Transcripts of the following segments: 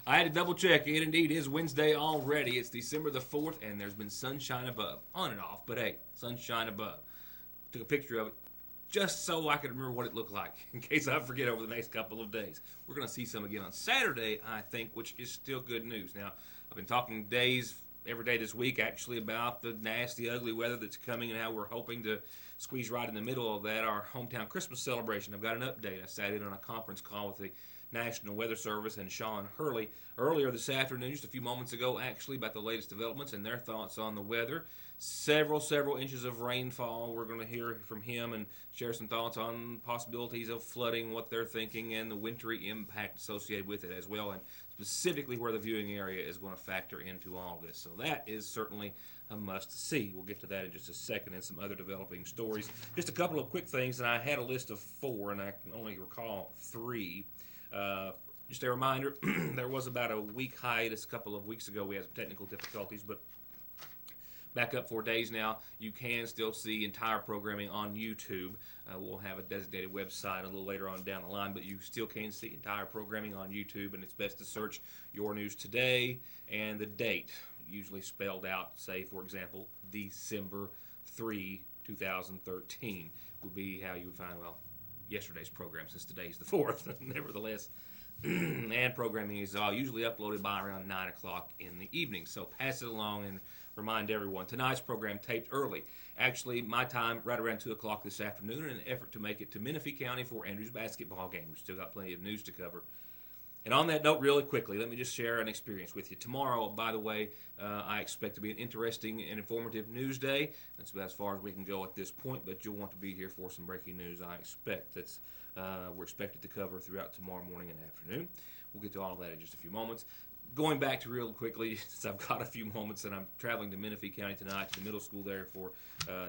I had to double check. It indeed is Wednesday already. It's December the 4th, and there's been sunshine above. On and off, but hey, sunshine above. Took a picture of it just so I could remember what it looked like in case I forget over the next couple of days. We're going to see some again on Saturday, I think, which is still good news. Now, I've been talking every day this week, actually, about the nasty, ugly weather that's coming and how we're hoping to squeeze right in the middle of that, our hometown Christmas celebration. I've got an update. I sat in on a conference call with the National Weather Service and Sean Hurley earlier this afternoon, just a few moments ago, actually, about the latest developments and their thoughts on the weather. Several inches of rainfall. We're going to hear from him and share some thoughts on possibilities of flooding, what they're thinking, and the wintry impact associated with it as well, and specifically where the viewing area is going to factor into all this. So that is certainly a must-see. We'll get to that in just a second and some other developing stories. Just a couple of quick things, and I had a list of 4, and I can only recall 3. Just a reminder, there was about a week hiatus a couple of weeks ago. We had some technical difficulties, but back up 4 days now. You can still see entire programming on YouTube. We'll have a designated website a little later on down the line, but you still can see entire programming on YouTube, and it's best to search Your News Today and the date, usually spelled out, say, for example, December 3, 2013 would be how you would find, yesterday's program, since today's the 4th, nevertheless. And programming is usually uploaded by around 9 o'clock in the evening. So pass it along and remind everyone. Tonight's program taped early. Actually, my time, right around 2 o'clock this afternoon, in an effort to make it to Menifee County for Andrew's basketball game. We've still got plenty of news to cover. And on that note, really quickly, let me just share an experience with you. Tomorrow, by the way, I expect to be an interesting and informative news day. That's about as far as we can go at this point, but you'll want to be here for some breaking news, I expect. We're expected to cover throughout tomorrow morning and afternoon. We'll get to all of that in just a few moments. Going back to real quickly, since I've got a few moments, and I'm traveling to Menifee County tonight to the middle school there for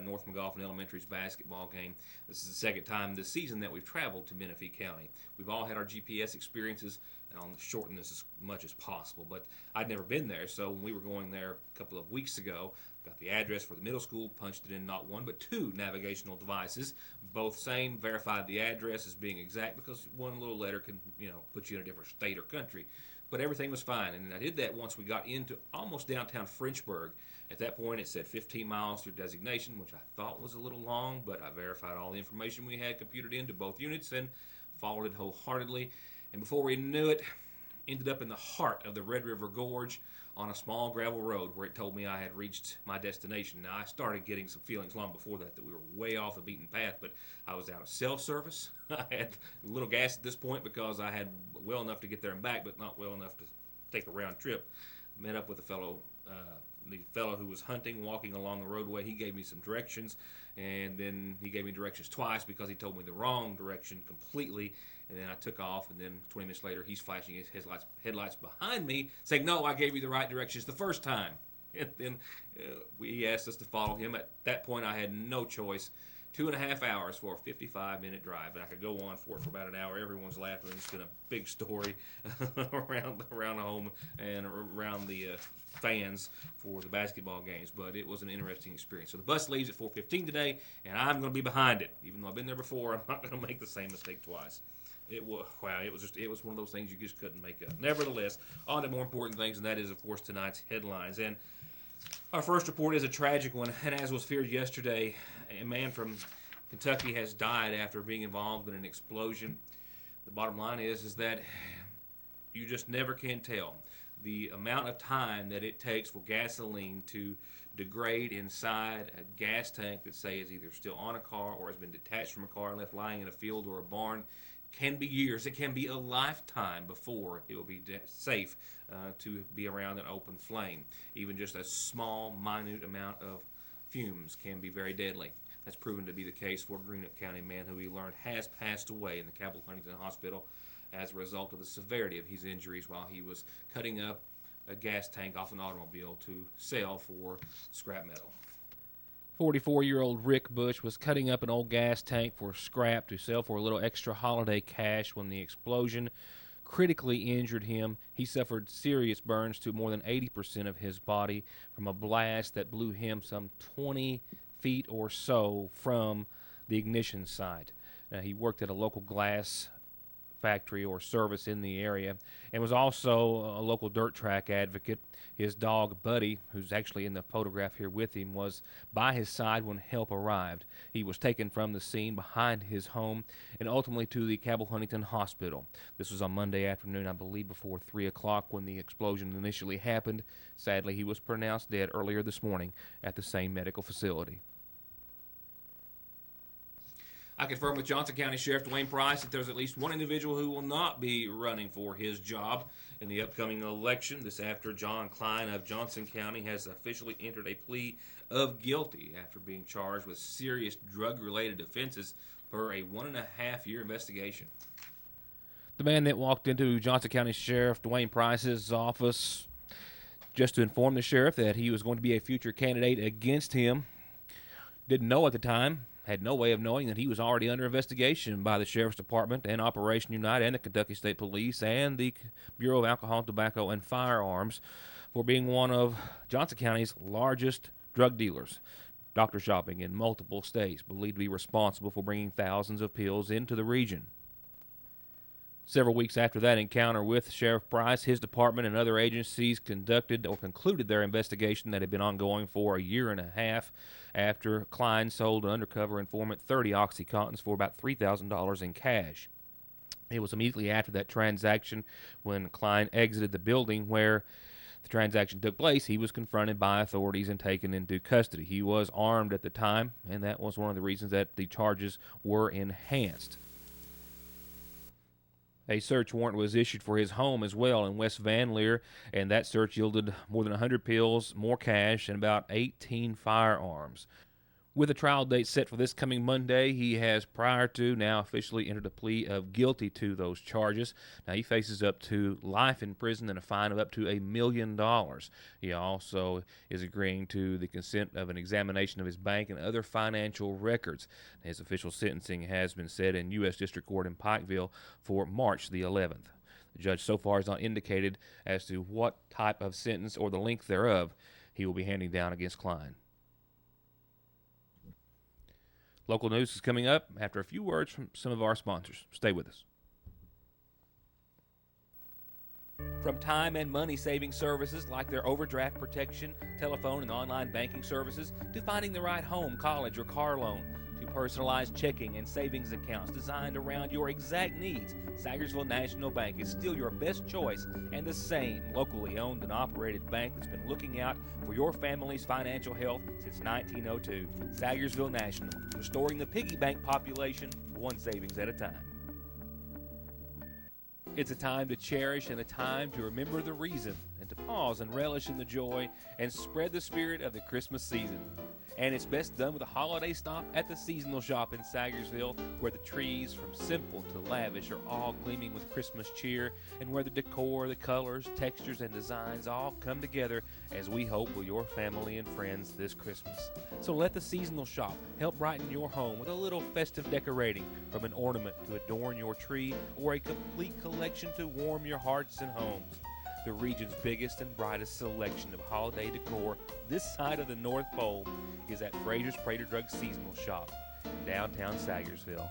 North Magoffin Elementary's basketball game. This is the second time this season that we've traveled to Menifee County. We've all had our GPS experiences, and I'll shorten this as much as possible, but I'd never been there, so when we were going there a couple of weeks ago, got the address for the middle school, punched it in not one but 2 navigational devices, both same, verified the address as being exact, because one little letter can, put you in a different state or country. But everything was fine, and I did that once we got into almost downtown Frenchburg. At that point, it said 15 miles through designation, which I thought was a little long, but I verified all the information we had computed into both units and followed it wholeheartedly. And before we knew it, ended up in the heart of the Red River Gorge on a small gravel road where it told me I had reached my destination. Now, I started getting some feelings long before that we were way off the beaten path, but I was out of cell service. I had a little gas at this point because I had well enough to get there and back, but not well enough to take a round trip. Met up with the fellow who was hunting, walking along the roadway. He gave me some directions, and then he gave me directions twice because he told me the wrong direction completely. And then I took off, and then 20 minutes later, he's flashing his headlights behind me, saying, "No, I gave you the right directions the first time." And then he asked us to follow him. At that point, I had no choice. 2.5 hours for a 55-minute drive, and I could go on for about an hour. Everyone's laughing. It's been a big story around home and around the fans for the basketball games, but it was an interesting experience. So the bus leaves at 4:15 today, and I'm going to be behind it. Even though I've been there before, I'm not going to make the same mistake twice. It was one of those things you just couldn't make up. Nevertheless, on to more important things, and that is, of course, tonight's headlines. And our first report is a tragic one, and as was feared yesterday, a man from Kentucky has died after being involved in an explosion. The bottom line is that you just never can tell the amount of time that it takes for gasoline to degrade inside a gas tank that, say, is either still on a car or has been detached from a car and left lying in a field or a barn. Can be years. It can be a lifetime before it will be safe to be around an open flame. Even just a small, minute amount of fumes can be very deadly. That's proven to be the case for a Greenup County man who we learned has passed away in the Cabell Huntington Hospital as a result of the severity of his injuries while he was cutting up a gas tank off an automobile to sell for scrap metal. 44-year-old Rick Bush was cutting up an old gas tank for scrap to sell for a little extra holiday cash when the explosion critically injured him. He suffered serious burns to more than 80% of his body from a blast that blew him some 20 feet or so from the ignition site. Now, he worked at a local glass factory or service in the area, and was also a local dirt track advocate. His dog, Buddy, who's actually in the photograph here with him, was by his side when help arrived. He was taken from the scene behind his home and ultimately to the Cabell Huntington Hospital. This was on Monday afternoon, I believe before 3 o'clock when the explosion initially happened. Sadly, he was pronounced dead earlier this morning at the same medical facility. I confirmed with Johnson County Sheriff Dwayne Price that there's at least one individual who will not be running for his job in the upcoming election. This after John Klein of Johnson County has officially entered a plea of guilty after being charged with serious drug-related offenses per a 1.5-year investigation. The man that walked into Johnson County Sheriff Dwayne Price's office just to inform the sheriff that he was going to be a future candidate against him didn't know at the time, had no way of knowing that he was already under investigation by the Sheriff's Department and Operation Unite and the Kentucky State Police and the Bureau of Alcohol, Tobacco, and Firearms for being one of Johnson County's largest drug dealers. Doctor shopping in multiple states, believed to be responsible for bringing thousands of pills into the region. Several weeks after that encounter with Sheriff Price, his department and other agencies conducted or concluded their investigation that had been ongoing for a year and a half after Klein sold an undercover informant 30 Oxycontins for about $3,000 in cash. It was immediately after that transaction when Klein exited the building where the transaction took place. He was confronted by authorities and taken into custody. He was armed at the time, and that was one of the reasons that the charges were enhanced. A search warrant was issued for his home as well in West Van Leer, and that search yielded more than 100 pills, more cash, and about 18 firearms. With a trial date set for this coming Monday, he has prior to now officially entered a plea of guilty to those charges. Now, he faces up to life in prison and a fine of up to $1 million. He also is agreeing to the consent of an examination of his bank and other financial records. His official sentencing has been set in U.S. District Court in Pikeville for March the 11th. The judge so far has not indicated as to what type of sentence or the length thereof he will be handing down against Klein. Local news is coming up after a few words from some of our sponsors. Stay with us. From time and money saving services like their overdraft protection, telephone and online banking services, to finding the right home, college, or car loan, to personalized checking and savings accounts designed around your exact needs, Sagersville National Bank is still your best choice and the same locally owned and operated bank that's been looking out for your family's financial health since 1902. Sagersville National, restoring the piggy bank population one savings at a time. It's a time to cherish and a time to remember the reason and to pause and relish in the joy and spread the spirit of the Christmas season. And it's best done with a holiday stop at the Seasonal Shop in Sagersville, where the trees from simple to lavish are all gleaming with Christmas cheer, and where the decor, the colors, textures, and designs all come together as we hope with your family and friends this Christmas. So let the Seasonal Shop help brighten your home with a little festive decorating, from an ornament to adorn your tree or a complete collection to warm your hearts and homes. The region's biggest and brightest selection of holiday decor this side of the North Pole is at Fraser's Prater Drug Seasonal Shop in downtown Sagersville.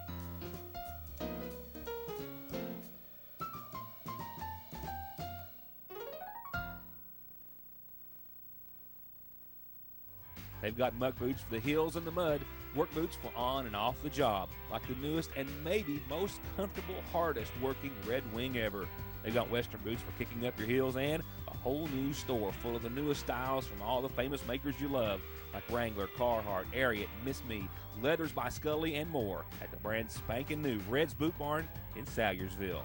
They've got muck boots for the hills and the mud, work boots for on and off the job, like the newest and maybe most comfortable, hardest working Red Wing ever. They've got Western boots for kicking up your heels and a whole new store full of the newest styles from all the famous makers you love, like Wrangler, Carhartt, Ariat, Miss Me, Leathers by Scully, and more at the brand spanking new Red's Boot Barn in Sagersville.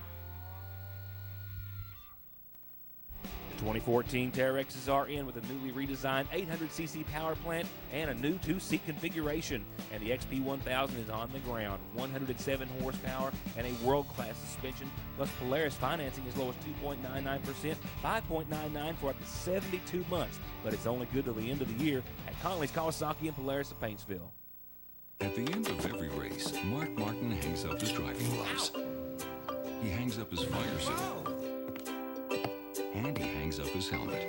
The 2014 Terexes are in with a newly redesigned 800cc power plant and a new 2-seat configuration. And the XP1000 is on the ground, 107 horsepower and a world-class suspension, plus Polaris financing as low as 2.99%, 5.99 for up to 72 months. But it's only good till the end of the year at Connolly's Kawasaki and Polaris of Paintsville. At the end of every race, Mark Martin hangs up his driving gloves. He hangs up his fire suit. And he hangs up his helmet.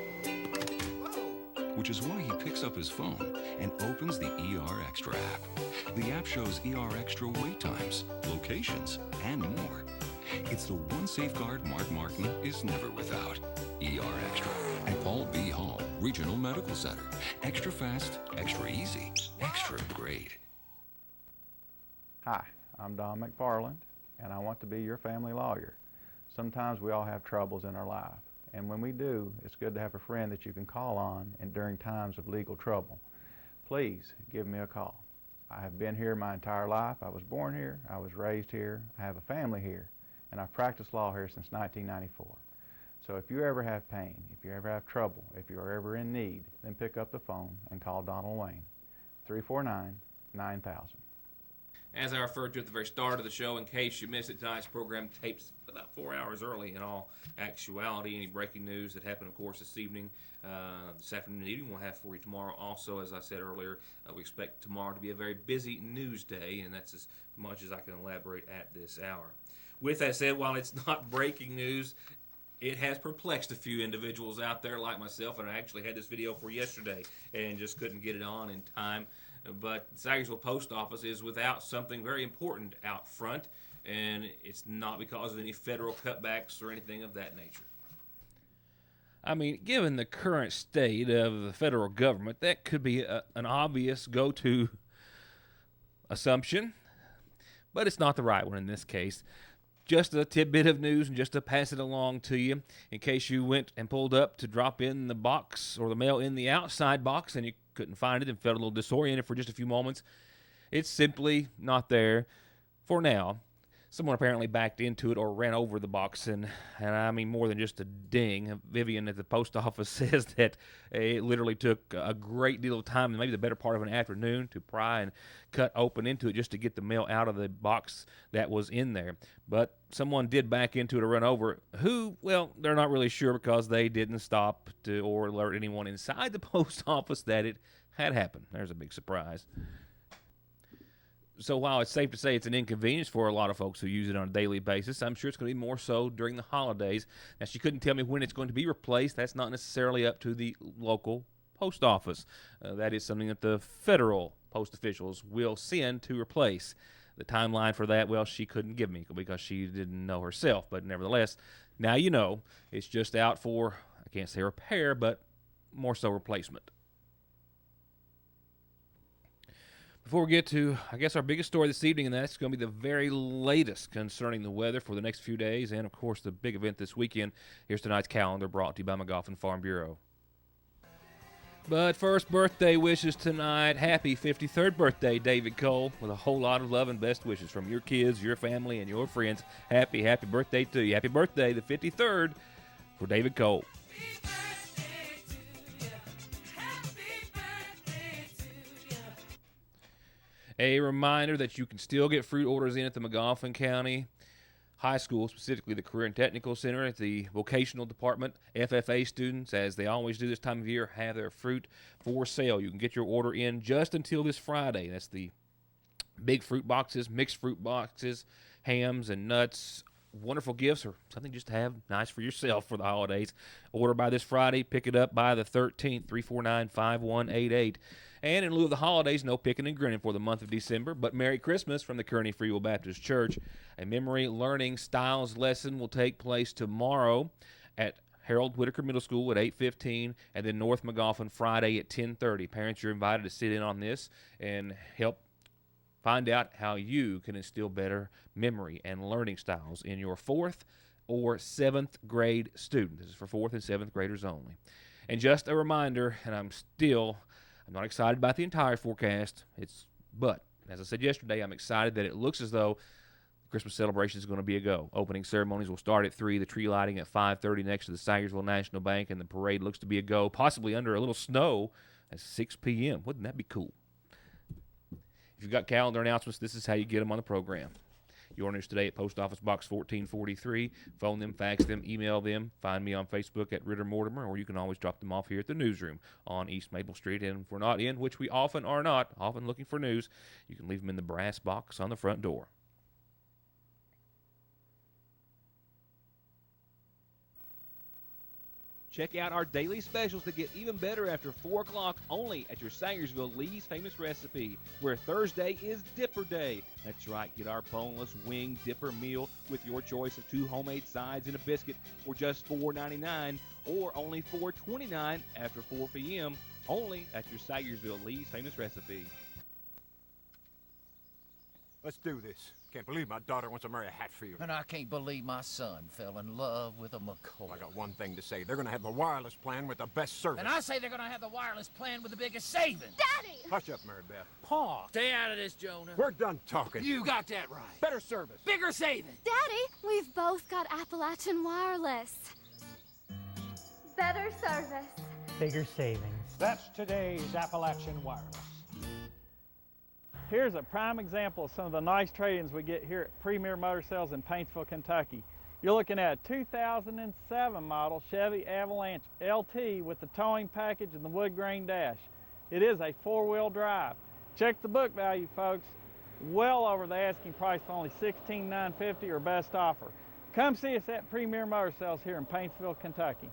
Which is why he picks up his phone and opens the ER Extra app. The app shows ER Extra wait times, locations, and more. It's the one safeguard Mark Martin is never without. ER Extra at Paul B. Hall Regional Medical Center. Extra fast, extra easy, extra great. Hi, I'm Don McFarland, and I want to be your family lawyer. Sometimes we all have troubles in our life, and when we do, it's good to have a friend that you can call on and during times of legal trouble. Please give me a call. I have been here my entire life. I was born here, I was raised here, I have a family here, and I've practiced law here since 1994. So if you ever have pain, if you ever have trouble, if you're ever in need, then pick up the phone and call Donald Wayne, 349-9000. As I referred to at the very start of the show, in case you missed it, tonight's program tapes about 4 hours early in all actuality. Any breaking news that happened, of course, this evening, this afternoon and evening, we'll have for you tomorrow. Also, as I said earlier, we expect tomorrow to be a very busy news day, and that's as much as I can elaborate at this hour. With that said, while it's not breaking news, it has perplexed a few individuals out there like myself, and I actually had this video for yesterday and just couldn't get it on in time. But the Sagersville Post Office is without something very important out front, and it's not because of any federal cutbacks or anything of that nature. I mean, given the current state of the federal government, that could be an obvious go-to assumption, but it's not the right one in this case. Just a tidbit of news, and just to pass it along to you, in case you went and pulled up to drop in the box or the mail in the outside box and you couldn't find it and felt a little disoriented for just a few moments. It's simply not there for now. Someone apparently backed into it or ran over the box, and I mean more than just a ding. Vivian at the post office says that it literally took a great deal of time, maybe the better part of an afternoon, to pry and cut open into it just to get the mail out of the box that was in there. But someone did back into it or run over it. Who? Well, they're not really sure because they didn't stop to or alert anyone inside the post office that it had happened. There's a big surprise. So while it's safe to say it's an inconvenience for a lot of folks who use it on a daily basis, I'm sure it's going to be more so during the holidays. Now, she couldn't tell me when it's going to be replaced. That's not necessarily up to the local post office. That is something that the federal post officials will send to replace. The timeline for that, well, she couldn't give me because she didn't know herself. But nevertheless, now you know, it's just out for, I can't say repair, but more so replacement. Before we get to, I guess, our biggest story this evening, and that's going to be the very latest concerning the weather for the next few days, and, of course, the big event this weekend. Here's tonight's calendar brought to you by Magoffin Farm Bureau. But first, birthday wishes tonight. Happy 53rd birthday, David Cole, with a whole lot of love and best wishes from your kids, your family, and your friends. Happy birthday to you. Happy birthday, the 53rd, for David Cole. A reminder that you can still get fruit orders in at the Magoffin County High School, specifically the Career and Technical Center. At the Vocational Department, FFA students, as they always do this time of year, have their fruit for sale. You can get your order in just until this Friday. That's the big fruit boxes, mixed fruit boxes, hams and nuts, wonderful gifts, or something just to have nice for yourself for the holidays. Order by this Friday, pick it up by the 13th, 349-5188. And in lieu of the holidays, no picking and grinning for the month of December, but Merry Christmas from the Kearney Free Will Baptist Church. A memory learning styles lesson will take place tomorrow at Harold Whitaker Middle School at 8:15, and then North Magoffin Friday at 10:30. Parents, you're invited to sit in on this and help find out how you can instill better memory and learning styles in your 4th or 7th grade student. This is for 4th and 7th graders only. And just a reminder, and I'm not excited about the entire forecast. But as I said yesterday, I'm excited that it looks as though the Christmas celebration is going to be a go. Opening ceremonies will start at 3, the tree lighting at 5:30 next to the Sagersville National Bank, and the parade looks to be a go, possibly under a little snow at 6 p.m. Wouldn't that be cool? If you've got calendar announcements, this is how you get them on the program. Your news today at Post Office Box 1443. Phone them, fax them, email them. Find me on Facebook at Ritter Mortimer, or you can always drop them off here at the newsroom on East Maple Street. And if we're not in, which we often are not, often looking for news, you can leave them in the brass box on the front door. Check out our daily specials to get even better after 4 o'clock only at your Sangersville Lee's Famous Recipe, where Thursday is Dipper Day. That's right, get our boneless wing dipper meal with your choice of 2 homemade sides and a biscuit for just $4.99 or only $4.29 after 4 p.m. only at your Sangersville Lee's Famous Recipe. Let's do this. Can't believe my daughter wants to marry a Hatfield. And I can't believe my son fell in love with a McCoy. I got one thing to say. They're going to have the wireless plan with the best service. And I say they're going to have the wireless plan with the biggest savings. Daddy! Hush up, Mary Beth. Pa, stay out of this, Jonah. We're done talking. You got that right. Better service. Bigger savings. Daddy, we've both got Appalachian Wireless. Better service. Bigger savings. That's today's Appalachian Wireless. Here's a prime example of some of the nice trade-ins we get here at Premier Motor Sales in Paintsville, Kentucky. You're looking at a 2007 model Chevy Avalanche LT with the towing package and the wood grain dash. It is a 4-wheel drive. Check the book value, folks. Well over the asking price for only $16,950 or best offer. Come see us at Premier Motor Sales here in Paintsville, Kentucky.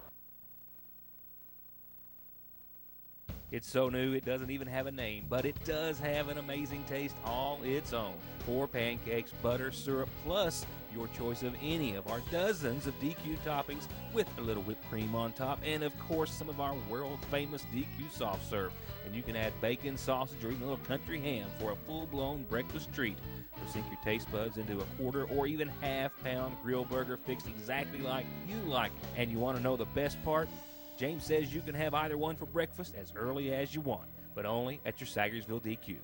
It's so new it doesn't even have a name, but it does have an amazing taste all its own. 4 pancakes, butter, syrup, plus your choice of any of our dozens of DQ toppings with a little whipped cream on top, and of course some of our world-famous DQ soft serve. And you can add bacon, sausage, or even a little country ham for a full-blown breakfast treat. So sink your taste buds into a quarter or even half-pound grill burger fixed exactly like you like it. And you want to know the best part? James says you can have either one for breakfast as early as you want, but only at your Sagersville DQ.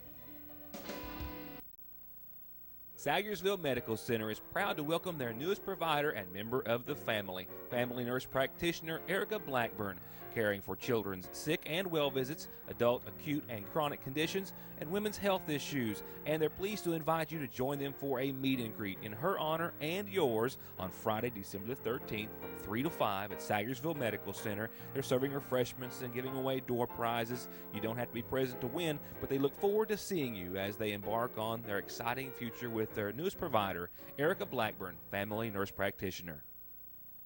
Sagersville Medical Center is proud to welcome their newest provider and member of the family, family nurse practitioner Erica Blackburn, caring for children's sick and well visits, adult acute and chronic conditions, and women's health issues. And they're pleased to invite you to join them for a meet and greet in her honor and yours on Friday, December the 13th from 3 to 5 at Sagersville Medical Center. They're serving refreshments and giving away door prizes. You don't have to be present to win, but they look forward to seeing you as they embark on their exciting future with their newest provider, Erica Blackburn, family nurse practitioner.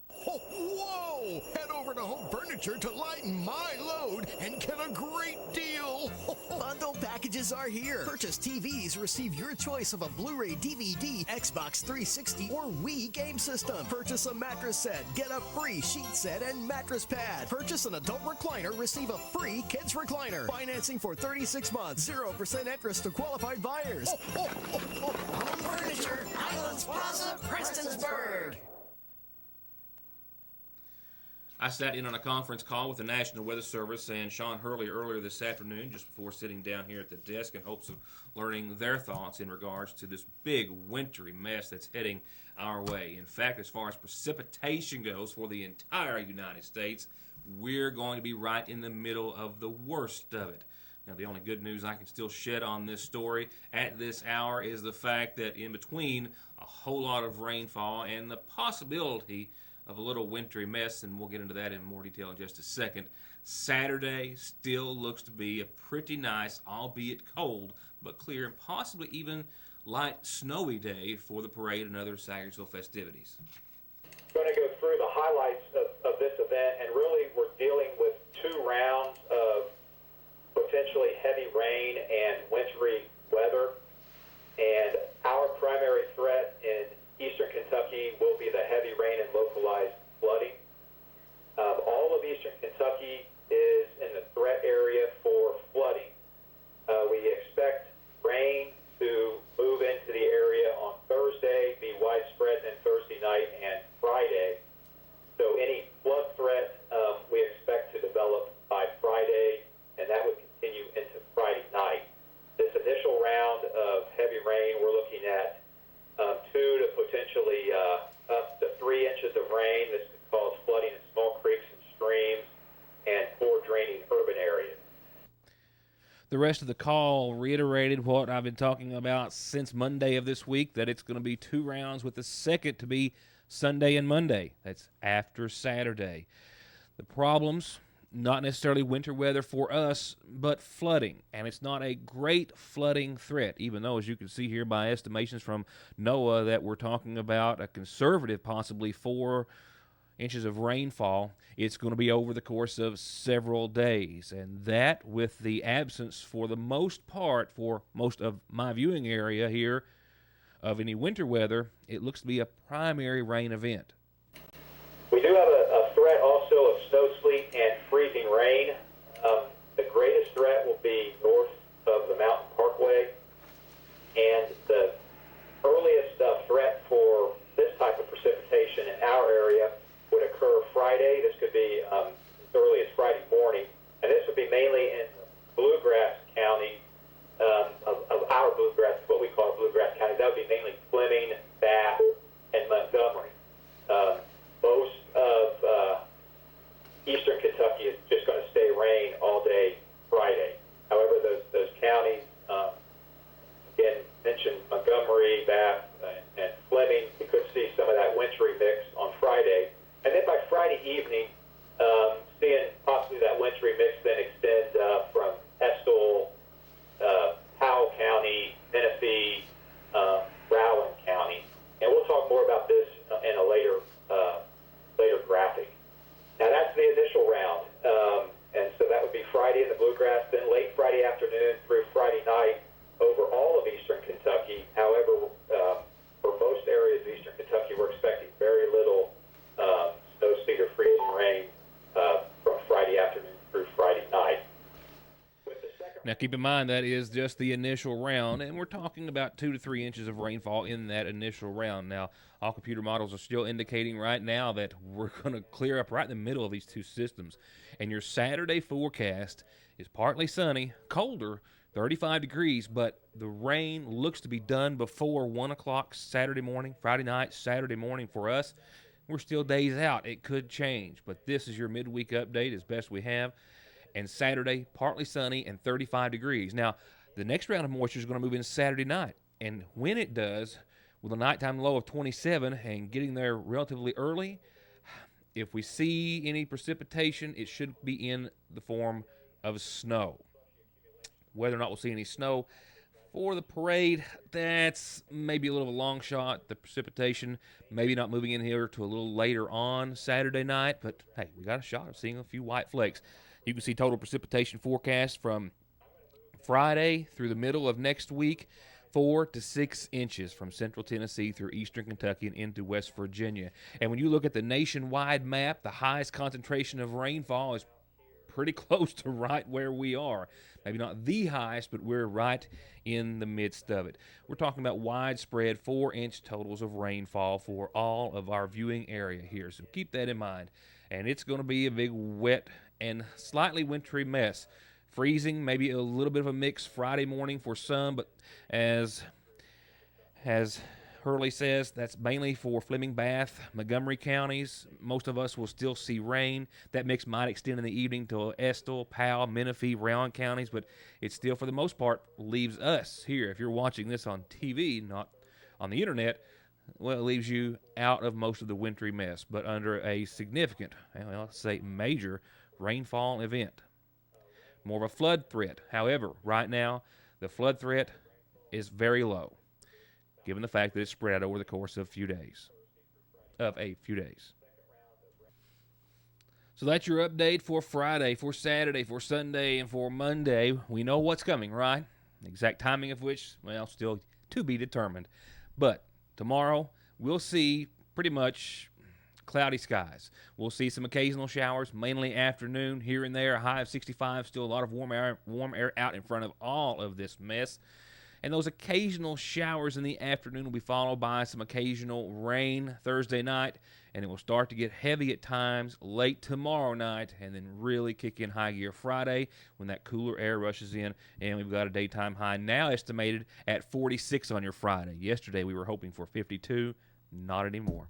Whoa! Head over to Home Furniture to lighten my load and get a great deal. Bundle packages are here. Purchase TVs, receive your choice of a Blu-ray, DVD, Xbox 360, or Wii game system. Purchase a mattress set, get a free sheet set and mattress pad. Purchase an adult recliner, receive a free kids recliner. Financing for 36 months, 0% interest to qualified buyers. Home Furniture, Highlands Plaza, Prestonsburg. I sat in on a conference call with the National Weather Service and Sean Hurley earlier this afternoon, just before sitting down here at the desk in hopes of learning their thoughts in regards to this big wintry mess that's heading our way. In fact, as far as precipitation goes for the entire United States, we're going to be right in the middle of the worst of it. Now, the only good news I can still shed on this story at this hour is the fact that in between a whole lot of rainfall and the possibility of a little wintry mess, and we'll get into that in more detail in just a second, Saturday still looks to be a pretty nice, albeit cold, but clear and possibly even light snowy day for the parade and other Sagersville festivities. I'm going to go through the highlights of this event, and really we're dealing with 2 rounds of potentially heavy rain and wintry weather, and our primary threat in Eastern Kentucky will be the heavy rain and localized flooding. All of Eastern Kentucky is in the threat area for flooding. We expect rain to move into the area on Thursday, be widespread, then Thursday night and Friday. So any flood threat we expect to develop by Friday, and that would continue into Friday night. This initial round of heavy rain, we're looking at 2 to potentially up to 3 inches of rain. This could cause flooding in small creeks and streams and poor draining urban areas. The rest of the call reiterated what I've been talking about since Monday of this week, that it's going to be 2 rounds, with the second to be Sunday and Monday. That's after Saturday. The problems, not necessarily winter weather for us, but flooding. And it's not a great flooding threat, even though, as you can see here by estimations from NOAA, that we're talking about a conservative possibly 4 inches of rainfall, it's going to be over the course of several days. And that, with the absence for the most part, for most of my viewing area here, of any winter weather, it looks to be a primary rain event. We do have a threat also of snow, sleet, and freezing rain. The greatest threat will be north of the Mountain Parkway, and the earliest threat for this type of precipitation in our area would occur Friday. This could be as early as Friday morning, and this would be mainly in bluegrass county of our bluegrass, what we call bluegrass counties. That would be mainly Fleming, Bath, and Montgomery. Most of eastern Kentucky is just going to stay rain all day Friday. However, those counties, again, mentioned Montgomery, Bath, and Fleming, we could see some of that wintry mix on Friday. And then by Friday evening, seeing possibly that wintry mix then extend from Estill, Powell County, Menifee, Rowland County. And we'll talk more about this in a later graphic. Now that's the initial round. And so that would be Friday in the bluegrass, then late Friday afternoon through Friday night over all of eastern Kentucky. However, for most areas of eastern Kentucky, we're expecting very little snow, sleet, or freezing rain from Friday afternoon through Friday night. Now, keep in mind, that is just the initial round, and we're talking about 2 to 3 inches of rainfall in that initial round. Now, all computer models are still indicating right now that we're going to clear up right in the middle of these two systems. And your Saturday forecast is partly sunny, colder, 35 degrees, but the rain looks to be done before 1 o'clock Saturday morning, Friday night, Saturday morning for us. We're still days out. It could change, but this is your midweek update as best we have. And Saturday, partly sunny and 35 degrees. Now, the next round of moisture is going to move in Saturday night. And when it does, with a nighttime low of 27 and getting there relatively early, if we see any precipitation, it should be in the form of snow. Whether or not we'll see any snow for the parade, that's maybe a little of a long shot. The precipitation maybe not moving in here to a little later on Saturday night, but hey, we got a shot of seeing a few white flakes. You can see total precipitation forecast from Friday through the middle of next week, 4 to 6 inches from central Tennessee through eastern Kentucky and into West Virginia. And when you look at the nationwide map, the highest concentration of rainfall is pretty close to right where we are. Maybe not the highest, but we're right in the midst of it. We're talking about widespread 4-inch totals of rainfall for all of our viewing area here, so keep that in mind. And it's going to be a big wet and slightly wintry mess. Freezing, maybe a little bit of a mix Friday morning for some, but as Hurley says, that's mainly for Fleming, Bath, Montgomery counties. Most of us will still see rain. That mix might extend in the evening to Estill, Powell, Menifee, Rowan counties, but it still, for the most part, leaves us here. If you're watching this on TV, not on the internet, well, it leaves you out of most of the wintry mess, but under a significant, well, let's say major rainfall event. More of a flood threat. However, right now, the flood threat is very low, given the fact that it's spread out over the course of a few days. So that's your update for Friday, for Saturday, for Sunday, and for Monday. We know what's coming, right? The exact timing of which, well, still to be determined. But tomorrow, we'll see pretty much cloudy skies. We'll see some occasional showers, mainly afternoon here and there. A high of 65, still a lot of warm air out in front of all of this mess. And those occasional showers in the afternoon will be followed by some occasional rain Thursday night, and it will start to get heavy at times late tomorrow night, and then really kick in high gear Friday when that cooler air rushes in, and we've got a daytime high now estimated at 46 on your Friday. Yesterday we were hoping for 52, not anymore.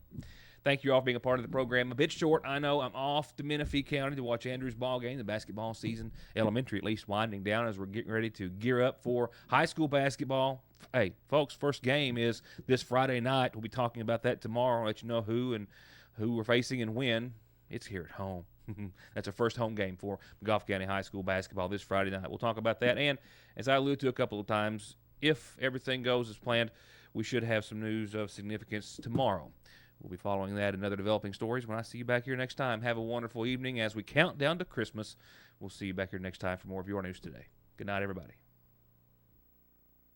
Thank you all for being a part of the program. A bit short, I know. I'm off to Menifee County to watch Andrew's ball game, the basketball season, elementary at least, winding down as we're getting ready to gear up for high school basketball. Hey, folks, first game is this Friday night. We'll be talking about that tomorrow. I'll let you know who we're facing and when. It's here at home. That's our first home game for Magoffin County High School basketball this Friday night. We'll talk about that. And as I alluded to a couple of times, if everything goes as planned, we should have some news of significance tomorrow We'll be following that and other developing stories when I see you back here next time. Have a wonderful evening as we count down to Christmas. We'll see you back here next time for more of your news today. Good night, everybody.